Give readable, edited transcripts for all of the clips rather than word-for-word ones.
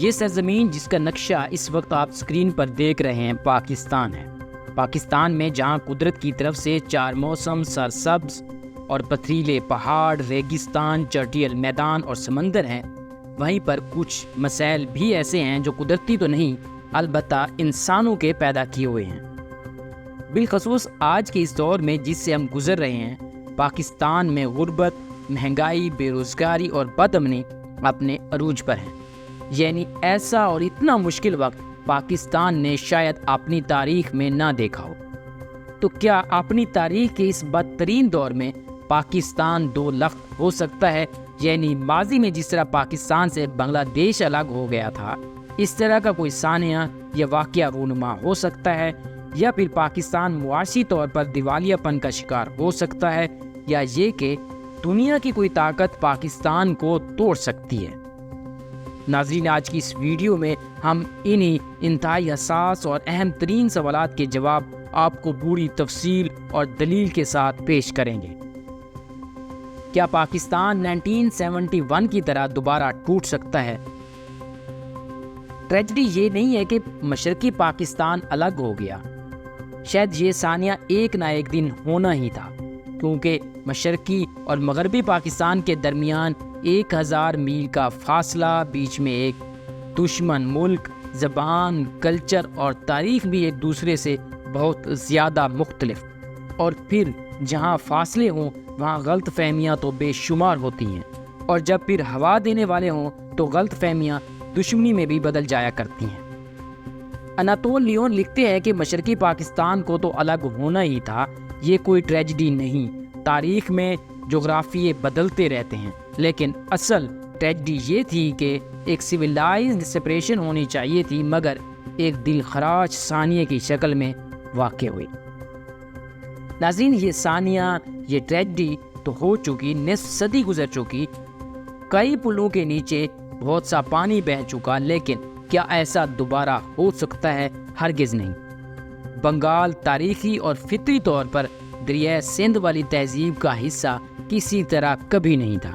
یہ سرزمین جس کا نقشہ اس وقت آپ اسکرین پر دیکھ رہے ہیں پاکستان ہے۔ پاکستان میں جہاں قدرت کی طرف سے 4 موسم، سرسبز اور پتھریلے پہاڑ، ریگستان، چٹیل میدان اور سمندر ہیں، وہیں پر کچھ مسائل بھی ایسے ہیں جو قدرتی تو نہیں البتہ انسانوں کے پیدا کیے ہوئے ہیں۔ بالخصوص آج کے اس دور میں جس سے ہم گزر رہے ہیں، پاکستان میں غربت، مہنگائی، بے روزگاری اور بد امنی اپنے عروج پر ہیں۔ یعنی ایسا اور اتنا مشکل وقت پاکستان نے شاید اپنی تاریخ میں نہ دیکھا ہو۔ تو کیا اپنی تاریخ کے اس بدترین دور میں پاکستان دو لخت ہو سکتا ہے؟ یعنی ماضی میں جس طرح پاکستان سے بنگلہ دیش الگ ہو گیا تھا، اس طرح کا کوئی سانحہ یا واقعہ رونما ہو سکتا ہے؟ یا پھر پاکستان معاشی طور پر دیوالیہ پن کا شکار ہو سکتا ہے؟ یا یہ کہ دنیا کی کوئی طاقت پاکستان کو توڑ سکتی ہے؟ ناظرین، آج کی اس ویڈیو میں ہم انہی انتہائی حساس اور اہم ترین سوالات کے جواب آپ کو پوری تفصیل اور دلیل کے ساتھ پیش کریں گے۔ کیا پاکستان 1971 کی طرح دوبارہ ٹوٹ سکتا ہے؟ ٹریجڈی یہ نہیں ہے کہ مشرقی پاکستان الگ ہو گیا، شاید یہ سانیہ ایک نہ ایک دن ہونا ہی تھا، کیونکہ مشرقی اور مغربی پاکستان کے درمیان 1000 میل کا فاصلہ، بیچ میں ایک دشمن ملک، زبان، کلچر اور تاریخ بھی ایک دوسرے سے بہت زیادہ مختلف، اور پھر جہاں فاصلے ہوں وہاں غلط فہمیاں تو بے شمار ہوتی ہیں، اور جب پھر ہوا دینے والے ہوں تو غلط فہمیاں دشمنی میں بھی بدل جایا کرتی ہیں۔ اناتول لیون لکھتے ہیں کہ مشرقی پاکستان کو تو الگ ہونا ہی تھا، یہ کوئی ٹریجڈی نہیں۔ تاریخ میں جغرافیے بدلتے رہتے ہیں، لیکن اصل ٹریجڈی یہ تھی کہ ایک سویلائزڈ سپریشن ہونی چاہیے تھی، مگر ایک دل خراش ثانیے کی شکل میں واقع ہوئی۔ ناظرین، یہ ثانیہ، یہ ٹریجڈی تو ہو چکی، نصف صدی گزر چکی، کئی پلوں کے نیچے بہت سا پانی بہہ چکا، لیکن کیا ایسا دوبارہ ہو سکتا ہے؟ ہرگز نہیں۔ بنگال تاریخی اور فطری طور پر دریائے سندھ والی تہذیب کا حصہ کسی طرح کبھی نہیں تھا۔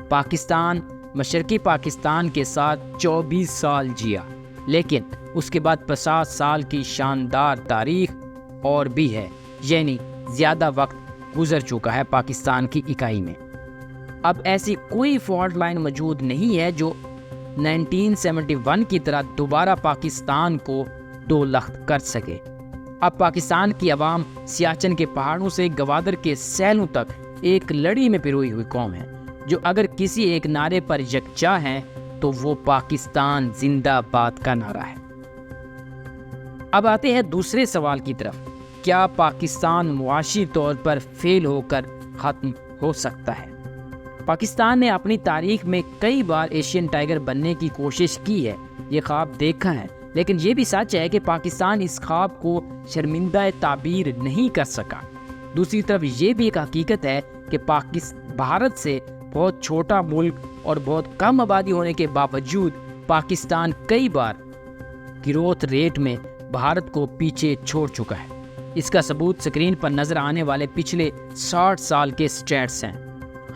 پاکستان مشرقی پاکستان کے ساتھ 24 سال جیا، لیکن اس کے بعد 50 سال کی شاندار تاریخ اور بھی ہے، یعنی زیادہ وقت گزر چکا ہے پاکستان کی اکائی میں۔ اب ایسی کوئی فالٹ لائن موجود نہیں ہے جو 1971 کی طرح دوبارہ پاکستان کو دو لخت کر سکے۔ اب پاکستان کی عوام سیاچن کے پہاڑوں سے گوادر کے سیلوں تک ایک لڑی میں پروئی ہوئی قوم ہے، جو اگر کسی ایک نعرے پر یکجا ہے تو وہ پاکستان زندہ باد کا نعرہ ہے۔ اب آتے ہیں دوسرے سوال کی طرف، کیا پاکستان معاشی طور پر فیل ہو کر ختم ہو سکتا ہے؟ پاکستان نے اپنی تاریخ میں کئی بار ایشین ٹائگر بننے کی کوشش کی ہے، یہ خواب دیکھا ہے، لیکن یہ بھی سچ ہے کہ پاکستان اس خواب کو شرمندہ تعبیر نہیں کر سکا۔ دوسری طرف یہ بھی ایک حقیقت ہے کہ بھارت سے بہت چھوٹا ملک اور بہت کم آبادی ہونے کے باوجود پاکستان کئی بار گروتھ ریٹ میں بھارت کو پیچھے چھوڑ چکا ہے۔ اس کا ثبوت سکرین پر نظر آنے والے پچھلے 60 سال کے سٹیٹس ہیں۔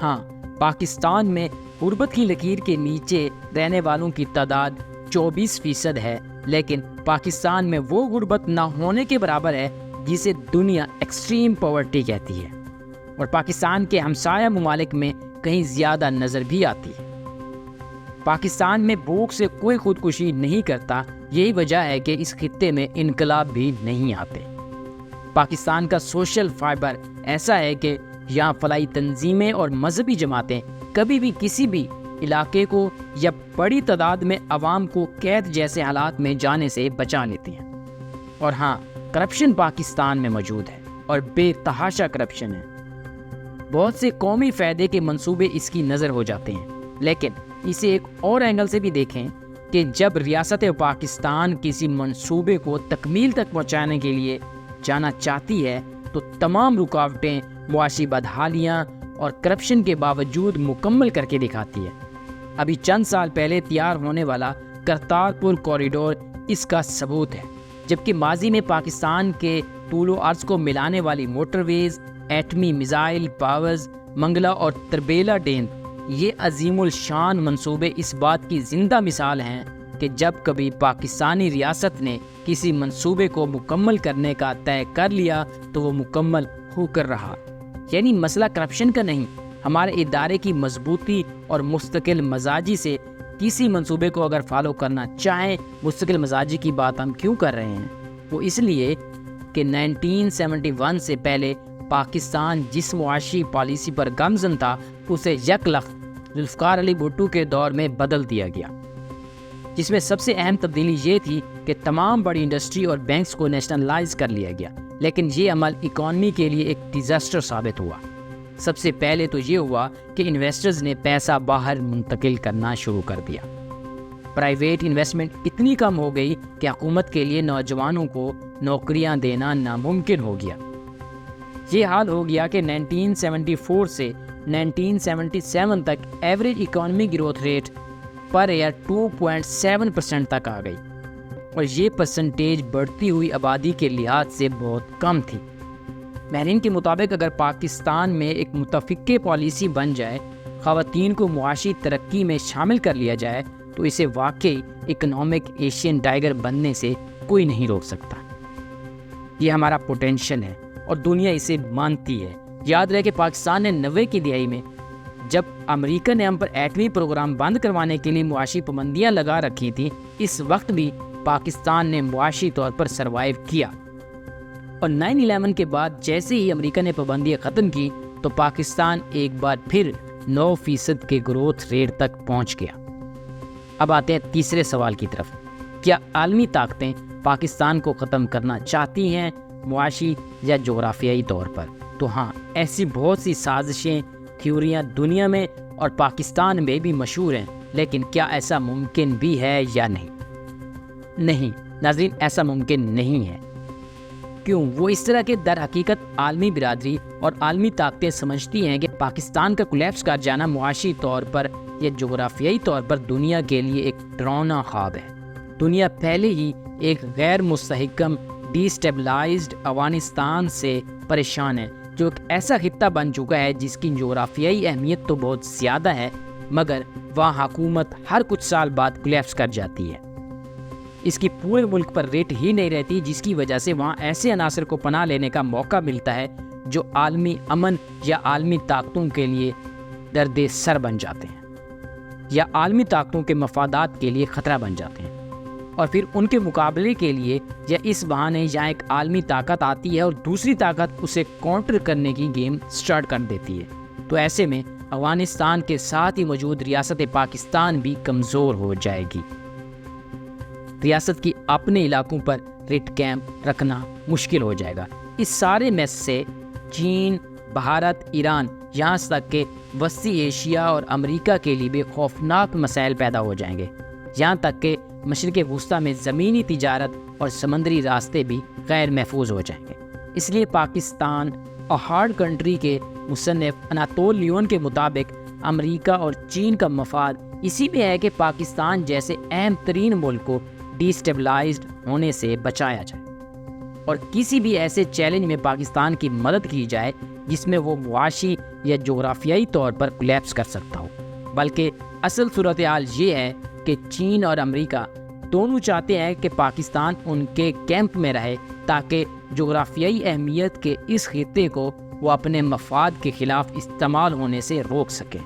ہاں، پاکستان میں غربت کی لکیر کے نیچے رہنے والوں کی تعداد 24% ہے، لیکن پاکستان میں وہ غربت نہ ہونے کے برابر ہے جسے دنیا ایکسٹریم پاورٹی کہتی ہے، اور پاکستان کے ہمسایہ ممالک میں کہیں زیادہ نظر بھی آتی ہے۔ پاکستان میں بھوک سے کوئی خودکشی نہیں کرتا، یہی وجہ ہے کہ اس خطے میں انقلاب بھی نہیں آتے۔ پاکستان کا سوشل فائبر ایسا ہے کہ یہاں فلاحی تنظیمیں اور مذہبی جماعتیں کبھی بھی کسی بھی علاقے کو یا بڑی تعداد میں عوام کو قید جیسے حالات میں جانے سے بچا لیتی ہیں۔ اور ہاں، کرپشن پاکستان میں موجود ہے، اور بے تحاشا کرپشن ہے۔ بہت سے قومی فائدے کے منصوبے اس کی نظر ہو جاتے ہیں، لیکن اسے ایک اور اینگل سے بھی دیکھیں کہ جب ریاست پاکستان کسی منصوبے کو تکمیل تک پہنچانے کے لیے جانا چاہتی ہے تو تمام رکاوٹیں، معاشی بدحالیاں اور کرپشن کے باوجود مکمل کر کے دکھاتی ہے۔ ابھی چند سال پہلے تیار ہونے والا کرتارپور کوریڈور اس کا ثبوت ہے، جبکہ ماضی میں پاکستان کے طول و عرض کو ملانے والی موٹر ویز، ایٹمی میزائل پاورز، منگلا اور تربیلا ڈیم، یہ عظیم الشان منصوبے اس بات کی زندہ مثال ہیں کہ جب کبھی پاکستانی ریاست نے کسی منصوبے کو مکمل کرنے کا طے کر لیا تو وہ مکمل ہو کر رہا۔ یعنی مسئلہ کرپشن کا نہیں، ہمارے ادارے کی مضبوطی اور مستقل مزاجی سے کسی منصوبے کو اگر فالو کرنا چاہیں۔ مستقل مزاجی کی بات ہم کیوں کر رہے ہیں؟ وہ اس لیے کہ 1971 سے پہلے پاکستان جس معاشی پالیسی پر گامزن تھا اسے یک لخت ذوالفقار علی بھٹو کے دور میں بدل دیا گیا، جس میں سب سے اہم تبدیلی یہ تھی کہ تمام بڑی انڈسٹری اور بینکس کو نیشنلائز کر لیا گیا۔ لیکن یہ عمل اکانومی کے لیے ایک ڈیزاسٹر ثابت ہوا۔ سب سے پہلے تو یہ ہوا کہ انویسٹرز نے پیسہ باہر منتقل کرنا شروع کر دیا۔ پرائیویٹ انویسٹمنٹ اتنی کم ہو گئی کہ حکومت کے لیے نوجوانوں کو نوکریاں دینا ناممکن ہو گیا۔ یہ حال ہو گیا کہ 1974 سے 1977 تک average economy growth rate per year 2.7% تک آ گئی، اور یہ پرسنٹیج بڑھتی ہوئی آبادی کے لحاظ سے بہت کم تھی۔ ماہرین کے مطابق اگر پاکستان میں ایک متفقہ پالیسی بن جائے، خواتین کو معاشی ترقی میں شامل کر لیا جائے، تو اسے واقعی اکنامک ایشین ٹائیگر بننے سے کوئی نہیں روک سکتا۔ یہ ہمارا پوٹینشل ہے اور دنیا اسے مانتی ہے۔ یاد رہے کہ پاکستان نے 90 کی دہائی میں جب امریکہ نے ہم پر ایٹمی پروگرام بند کروانے کے لیے معاشی پابندیاں لگا رکھی تھیں، اس وقت بھی پاکستان نے معاشی طور پر سروائیو کیا، اور 9/11 کے بعد جیسے ہی امریکہ نے پابندیاں ختم کی تو پاکستان ایک بار پھر 9% کے گروتھ ریٹ تک پہنچ گیا۔ اب آتے ہیں تیسرے سوال کی طرف، کیا عالمی طاقتیں پاکستان کو ختم کرنا چاہتی ہیں معاشی یا جغرافیائی طور پر؟ تو ہاں، ایسی بہت سی سازشیں، تھیوریاں دنیا میں اور پاکستان میں بھی مشہور ہیں، لیکن کیا ایسا ممکن بھی ہے یا نہیں؟ نہیں ناظرین، ایسا ممکن نہیں ہے۔ کیوں؟ وہ اس طرح کے در حقیقت عالمی برادری اور عالمی طاقتیں سمجھتی ہیں کہ پاکستان کا کولیپس کر جانا معاشی طور پر یا جغرافیائی طور پر دنیا کے لیے ایک ڈراؤنا خواب ہے۔ دنیا پہلے ہی ایک غیر مستحکم ڈی اسٹیبلائزڈ افغانستان سے پریشان ہے، جو ایک ایسا خطہ بن چکا ہے جس کی جغرافیائی اہمیت تو بہت زیادہ ہے، مگر وہاں حکومت ہر کچھ سال بعد کولیپس کر جاتی ہے۔ اس کی پورے ملک پر ریٹ ہی نہیں رہتی، جس کی وجہ سے وہاں ایسے عناصر کو پناہ لینے کا موقع ملتا ہے جو عالمی امن یا عالمی طاقتوں کے لیے درد سر بن جاتے ہیں، یا عالمی طاقتوں کے مفادات کے لیے خطرہ بن جاتے ہیں، اور پھر ان کے مقابلے کے لیے یا اس بہانے یہاں ایک عالمی طاقت آتی ہے اور دوسری طاقت اسے کاؤنٹر کرنے کی گیم سٹارٹ کر دیتی ہے۔ تو ایسے میں افغانستان کے ساتھ ہی موجود ریاست پاکستان بھی کمزور ہو جائے گی۔ ریاست کی اپنے علاقوں پر ریٹ کیمپ رکھنا مشکل ہو جائے گا۔ اس سارے میس سے چین، بھارت، ایران، یہاں تک کہ وسطی ایشیا اور امریکہ کے لیے بھی خوفناک مسائل پیدا ہو جائیں گے، یہاں تک کہ مشرق وسطیٰ میں زمینی تجارت اور سمندری راستے بھی غیر محفوظ ہو جائیں گے۔ اس لیے پاکستان اور ہارڈ کنٹری کے مصنف اناتول لیون کے مطابق امریکہ اور چین کا مفاد اسی میں ہے کہ پاکستان جیسے اہم ترین ملک کو ڈی اسٹیبلائزڈ ہونے سے بچایا جائے، اور کسی بھی ایسے چیلنج میں پاکستان کی مدد کی جائے جس میں وہ معاشی یا جغرافیائی طور پر کولیپس کر سکتا ہو۔ بلکہ اصل صورتحال یہ ہے کہ چین اور امریکہ دونوں چاہتے ہیں کہ پاکستان ان کے کیمپ میں رہے تاکہ جغرافیائی اہمیت کے اس خطے کو وہ اپنے مفاد کے خلاف استعمال ہونے سے روک سکے۔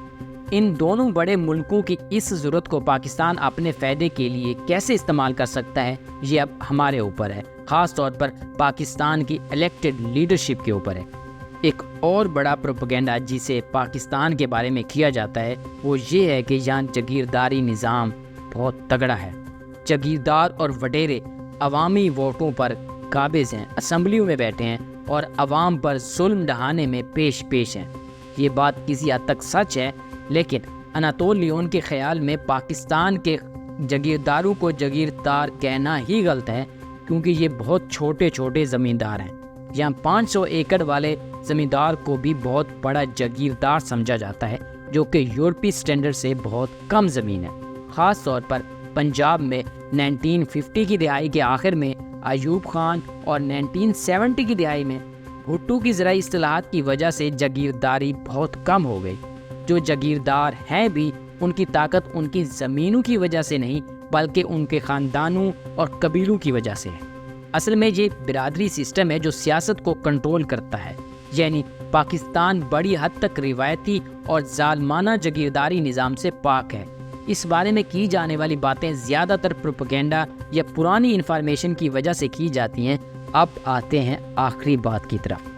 ان دونوں بڑے ملکوں کی اس ضرورت کو پاکستان اپنے فائدے کے لیے کیسے استعمال کر سکتا ہے، یہ اب ہمارے اوپر ہے، خاص طور پر پاکستان کی الیکٹڈ لیڈرشپ کے اوپر ہے۔ ایک اور بڑا پروپیگنڈا جسے پاکستان کے بارے میں کیا جاتا ہے وہ یہ ہے کہ یہاں جاگیرداری نظام بہت تگڑا ہے، جاگیردار اور وڈیرے عوامی ووٹوں پر قابض ہیں، اسمبلیوں میں بیٹھے ہیں اور عوام پر ظلم ڈھانے میں پیش ہیں۔ یہ بات کسی حد تک سچ ہے، لیکن اناتول لیون کے خیال میں پاکستان کے جاگیرداروں کو جاگیردار کہنا ہی غلط ہے، کیونکہ یہ بہت چھوٹے چھوٹے زمیندار ہیں۔ یہاں 500 ایکڑ والے زمیندار کو بھی بہت بڑا جاگیردار سمجھا جاتا ہے، جو کہ یورپی سٹینڈرڈ سے بہت کم زمین ہے۔ خاص طور پر پنجاب میں 1950 کی دہائی کے آخر میں ایوب خان اور 1970 کی دہائی میں بھٹو کی زرعی اصلاحات کی وجہ سے جاگیرداری بہت کم ہو گئی۔ جو جاگیردار ہیں بھی ان کی طاقت ان کی زمینوں کی وجہ سے نہیں بلکہ ان کے خاندانوں اور قبیلوں کی وجہ سے ہے۔ اصل میں یہ برادری سسٹم ہے جو سیاست کو کنٹرول کرتا ہے، یعنی پاکستان بڑی حد تک روایتی اور ظالمانہ جاگیرداری نظام سے پاک ہے۔ اس بارے میں کی جانے والی باتیں زیادہ تر پروپیگنڈا یا پرانی انفارمیشن کی وجہ سے کی جاتی ہیں۔ اب آتے ہیں آخری بات کی طرف۔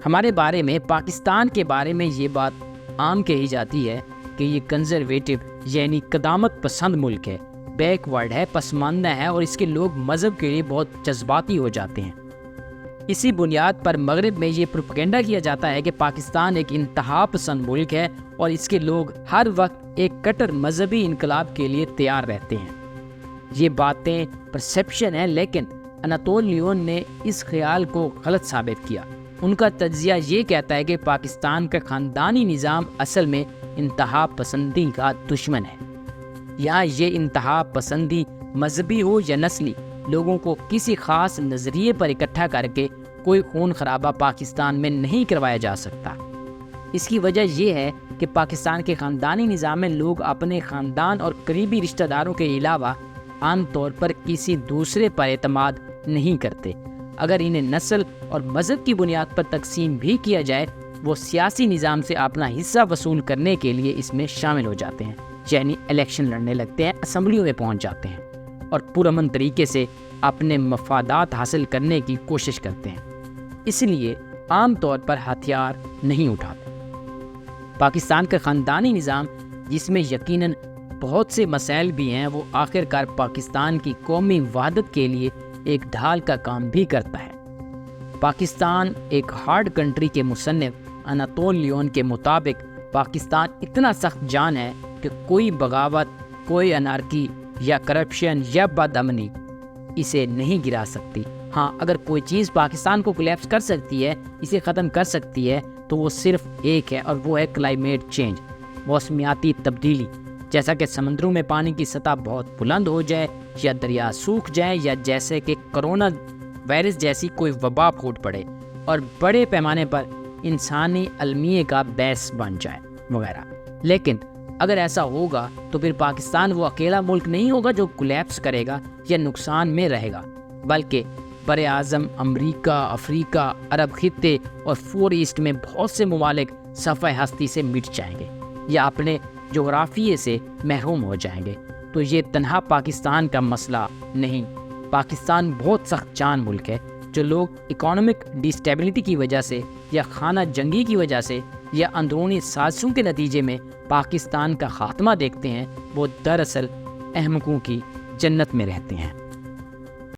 ہمارے بارے میں، پاکستان کے بارے میں یہ بات عام کہی جاتی ہے کہ یہ کنزرویٹو یعنی قدامت پسند ملک ہے، بیک ورڈ ہے، پسماندہ ہے اور اس کے لوگ مذہب کے لیے بہت جذباتی ہو جاتے ہیں۔ اسی بنیاد پر مغرب میں یہ پروپیگنڈا کیا جاتا ہے کہ پاکستان ایک انتہا پسند ملک ہے اور اس کے لوگ ہر وقت ایک کٹر مذہبی انقلاب کے لیے تیار رہتے ہیں۔ یہ باتیں پرسیپشن ہے، لیکن اناتول لیون نے اس خیال کو غلط ثابت کیا۔ ان کا تجزیہ یہ کہتا ہے کہ پاکستان کا خاندانی نظام اصل میں انتہا پسندی کا دشمن ہے۔ یہاں یہ انتہا پسندی مذہبی ہو یا نسلی، لوگوں کو کسی خاص نظریے پر اکٹھا کر کے کوئی خون خرابہ پاکستان میں نہیں کروایا جا سکتا۔ اس کی وجہ یہ ہے کہ پاکستان کے خاندانی نظام میں لوگ اپنے خاندان اور قریبی رشتہ داروں کے علاوہ عام طور پر کسی دوسرے پر اعتماد نہیں کرتے۔ اگر انہیں نسل اور مذہب کی بنیاد پر تقسیم بھی کیا جائے، وہ سیاسی نظام سے اپنا حصہ وصول کرنے کے لیے اس میں شامل ہو جاتے ہیں، یعنی الیکشن لڑنے لگتے ہیں، اسمبلیوں میں پہنچ جاتے ہیں اور پرامن طریقے سے اپنے مفادات حاصل کرنے کی کوشش کرتے ہیں۔ اس لیے عام طور پر ہتھیار نہیں اٹھاتے۔ پاکستان کا خاندانی نظام، جس میں یقیناً بہت سے مسائل بھی ہیں، وہ آخرکار پاکستان کی قومی وحدت کے لیے ایک ڈھال کا کام بھی کرتا ہے۔ پاکستان ایک ہارڈ کنٹری کے مصنف اناتول لیون کے مطابق پاکستان اتنا سخت جان ہے کہ کوئی بغاوت، کوئی انارکی یا کرپشن یا بد امنی اسے نہیں گرا سکتی۔ ہاں، اگر کوئی چیز پاکستان کو کولیپس کر سکتی ہے، اسے ختم کر سکتی ہے، تو وہ صرف ایک ہے اور وہ ہے کلائمیٹ چینج، موسمیاتی تبدیلی۔ جیسا کہ سمندروں میں پانی کی سطح بہت بلند ہو جائے یا دریا سوکھ جائے یا جیسے کہ کرونا وائرس جیسی کوئی وبا پھوٹ پڑے اور بڑے پیمانے پر انسانی المیے کا باعث بن جائے وغیرہ۔ لیکن اگر ایسا ہوگا تو پھر پاکستان وہ اکیلا ملک نہیں ہوگا جو کولیپس کرے گا یا نقصان میں رہے گا، بلکہ بر اعظم امریکہ، افریقہ، عرب خطے اور فور ایسٹ میں بہت سے ممالک صفحہ ہستی سے مٹ جائیں گے یا اپنے جغرافیے سے محروم ہو جائیں گے۔ تو یہ تنہا پاکستان کا مسئلہ نہیں، پاکستان بہت سخت جان ملک ہے۔ جو لوگ اکانومک ڈسٹیبلٹی کی وجہ سے یا خانہ جنگی کی وجہ سے یا اندرونی سازشوں کے نتیجے میں پاکستان کا خاتمہ دیکھتے ہیں، وہ دراصل احمقوں کی جنت میں رہتے ہیں۔